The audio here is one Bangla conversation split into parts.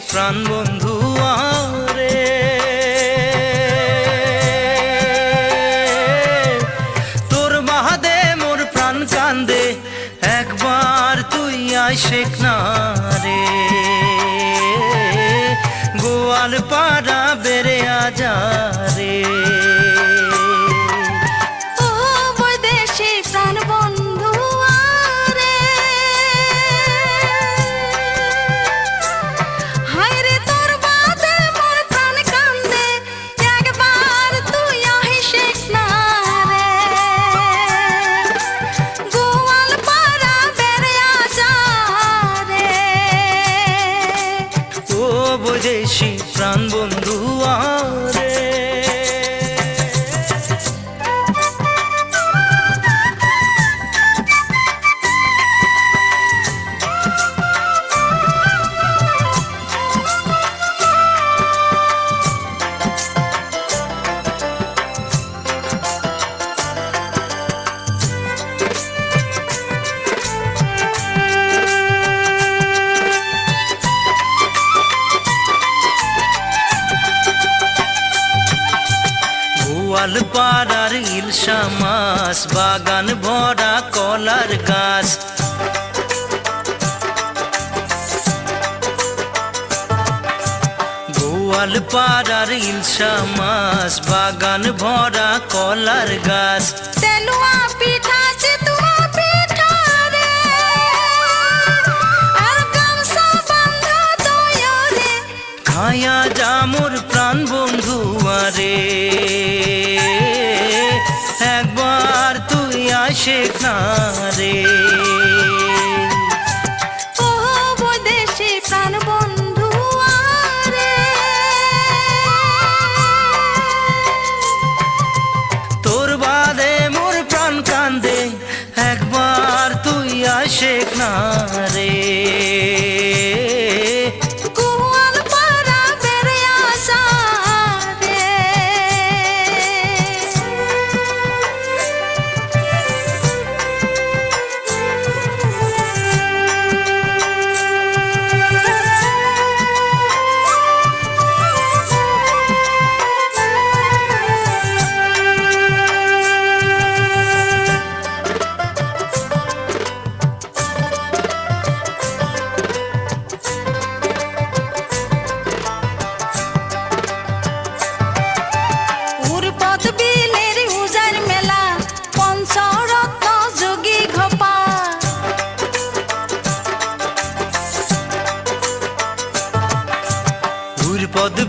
প্রাণ বন্ধু আরে তোর বাহাদে মোর প্রাণ কান্দে একবার তুই আইসেক না রে গোয়াল পাড়া বেড়ে আজা রে বৈদেশি প্রাণ বন্ধু আরে গোয়ালপাড়ার ইলশা মাছ বাগান ভরা কলার গাছ গোয়ালপাড়ার ইলশা মাছ বাগান ভরা কলার গাছ তেলুয়া পিঠা চিতুয়া পিঠা রে আর গামছা বান্ধা দয়ারে খায়া যা মোর প্রাণ বন্ধু আরে একবার তুই আইসেক না রে ও বৈদেশি প্রাণ বন্ধু আরে তোর বাদে মোর প্রাণ কান্দে একবার তুই আইসেক না রে গোয়ালপাড়া বেড়ে আসা রে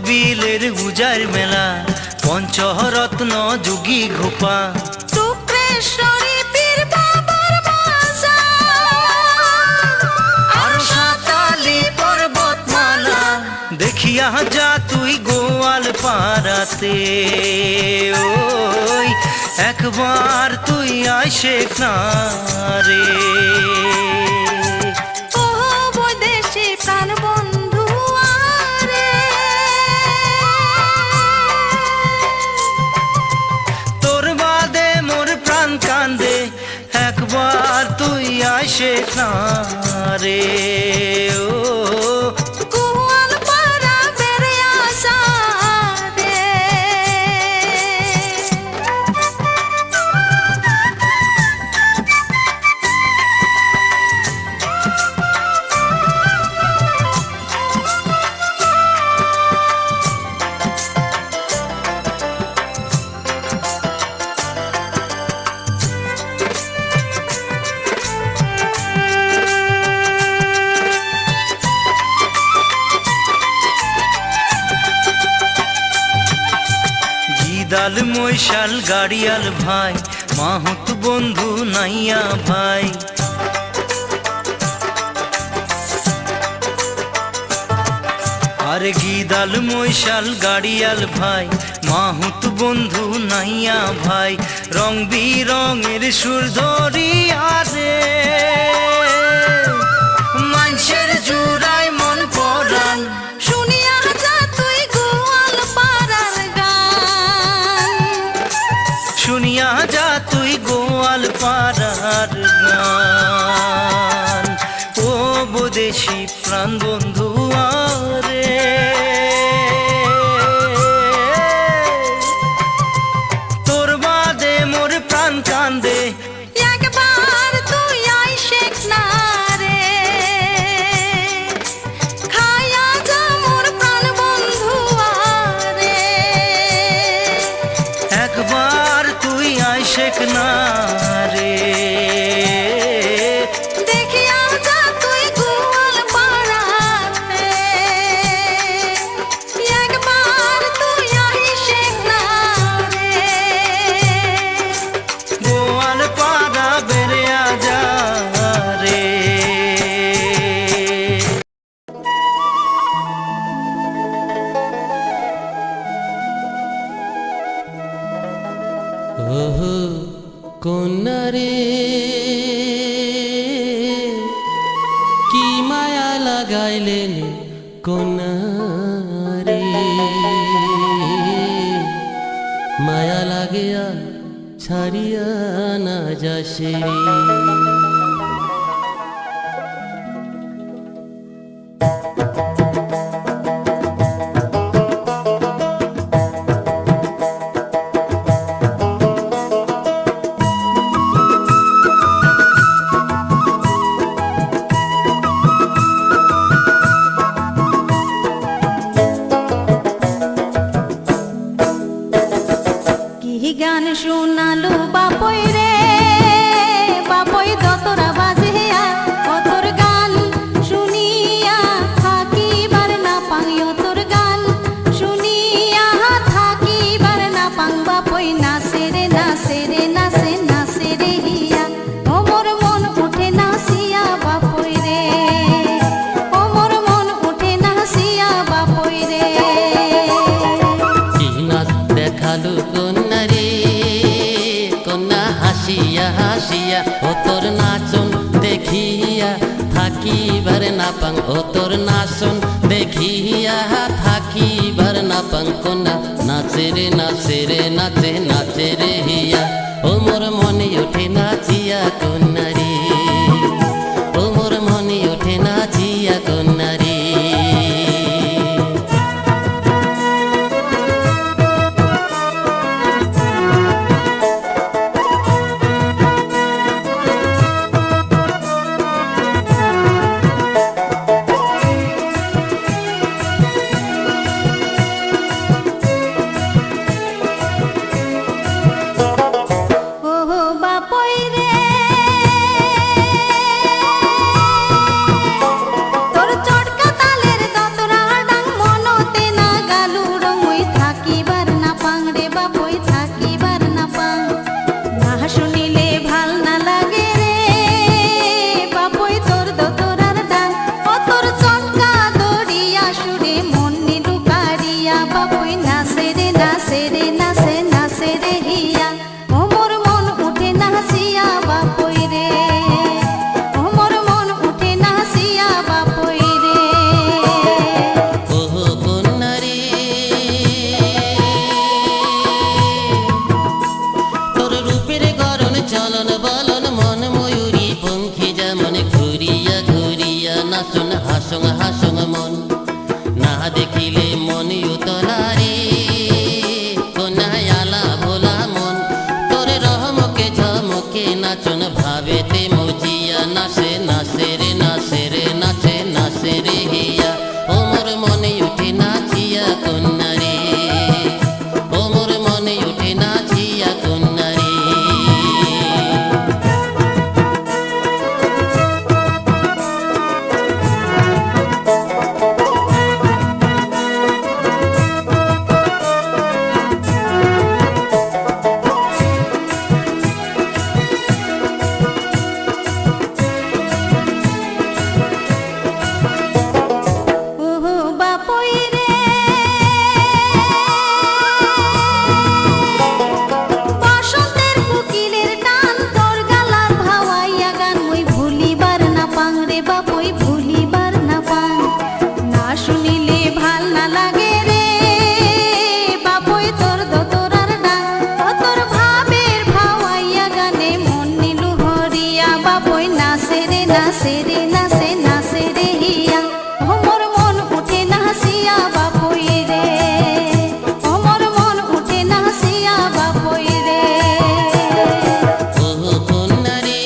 বিলের উজার মেলা পঞ্চরত্ন যোগী ঘোপা টুকরেশ্বরী পীর বাবার মাজার আর সাতালি পর্বতমালা দেখিয়া যা তুই গোয়ালপাড়াতে ওই একবার তুই আইসেক না রে ও বৈদেশি প্রাণ বন্ধু আরে তোর বাদে মোর প্রাণ কান্দে একবার তুই আইসেক না রে ও গোয়ালপাড়া বেড়ে আসা রে গিদাল মৈশাল গাড়িয়াল ভাই মাহুত বন্ধু নাইয়া ভাই আরে গিদাল মৈশাল গাড়িয়াল ভাই মাহুত বন্ধু নাইয়া ভাই রং বিরঙের সুর ধরিয়া রে মানুষের জুড়ায় মন পরাণ শুনিয়া যা তুই গোয়ালপাড়ার গান শুনিয়া যা তুই গোয়ালপাড়ার গান ও বৈদেশি প্রাণ বন্ধু আরে শেখ না রে। দেখিয়া যা তুই গোয়াল পাড়াতে, একবার তুই আইসেক না রে। গোয়াল পাড়া বেরিয়া যা রে। ওহো কন্যা রে, কি মায়া লাগাইলেন কন্যা রে, মায়া লাগিয়া ছাড়িয়া না যাসে রে। কি গান শোনালো বাপই রে, বাপই দতরা বাজিয়া, অতর গান শুনিয়া থাকিবার না পাই, অতর গান শুনিয়া থাকিবার না পাং। বাপই নাচে রে নাচে রে নাচে নাচে রে হিয়া, ওমর মন উঠে নাচিয়া বাপই রে, ওমর মন উঠে নাচিয়া বাপই রে। কি নাচ দেখালো কন্যা রে, কন্যা হাসিয়া হাসিয়া ও তোর নাচন দেখিয়া থাকিবার না পাং, ও তোর নাচন দেখিয়া থাকিবার না পাং। কন্যা নাচে রে নাচে রে নাচে নাচে রে হিয়া, ও মোর মনে ওঠে নাচিয়া কন্যা রে, ও মোর মনে ওঠে নাচিয়া কন্যা রে। ওহো বাপই রে, তোর চটকা তালের দতরা ডাং মনতে না গালু রঙই থাকিবার না পাং রে বাপই থাকিবার না পাং। না শুনিলে ভাল না লাগে রে বাপই তোর দতরার ডাং, ও তোর চটকা দড়িয়া সুরে মন নিলু কারিয়া। বাপই নাচে রে নাচে রে নাচে নাচে রে হিয়া, ওমর মন উঠে নাচিয়া বাপই রে, ওমর মন উঠে নাচিয়া বাপই রে। ওহো কন্যা রে, তোর রূপের গরণ চলন বলন মন ময়ূরী পঙ্খী যেমন ঘুরিয়া ঘুরিয়া নাচন হাসং হাসং মন, না দেখিলে মন উতলা রে, কন্যায়ালা ভোলা মন, তোর রহমকে ঝমকে নাচন ভাবেতে মজিয়া নাচে নাচে রে নাচে রে নাচে নাচে রে হিয়া, ও মোর মনে উঠে নাচিয়া কন্যা রে, ও মোর মনে উঠে নাচিয়া কন্যা রে। ওহো বাপই রে, বসন্তের কোকিলের টান তোর গালার ভাওয়াইয়া গান মই ভুলিবার না পাং রে বাপই ভুলিবার না পাং। না শুনিলে ভাল না লাগে রে বাপই তোর দতরার ডাং, ও তোর ভাবের ভাওয়াইয়া গানে মন নিলু হরিয়া। বাপই নাচে রে নাচে রে নাচে নাচে রে হিয়া, ওমর মন উঠে নাচিয়া বাপই রে, ওমর মন উঠে নাচিয়া বাপই রে। ওহো কন্যা রে,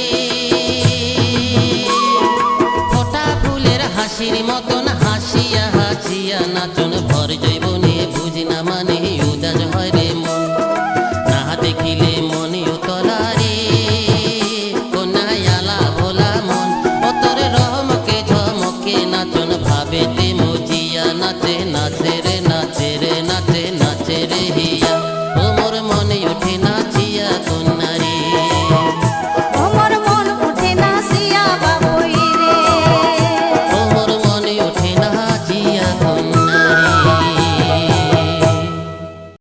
ফোটা ফুলের হাসির মতন হাসিয়া হাসিয়া নাচন ভর জৈবনে বুঝি না মানে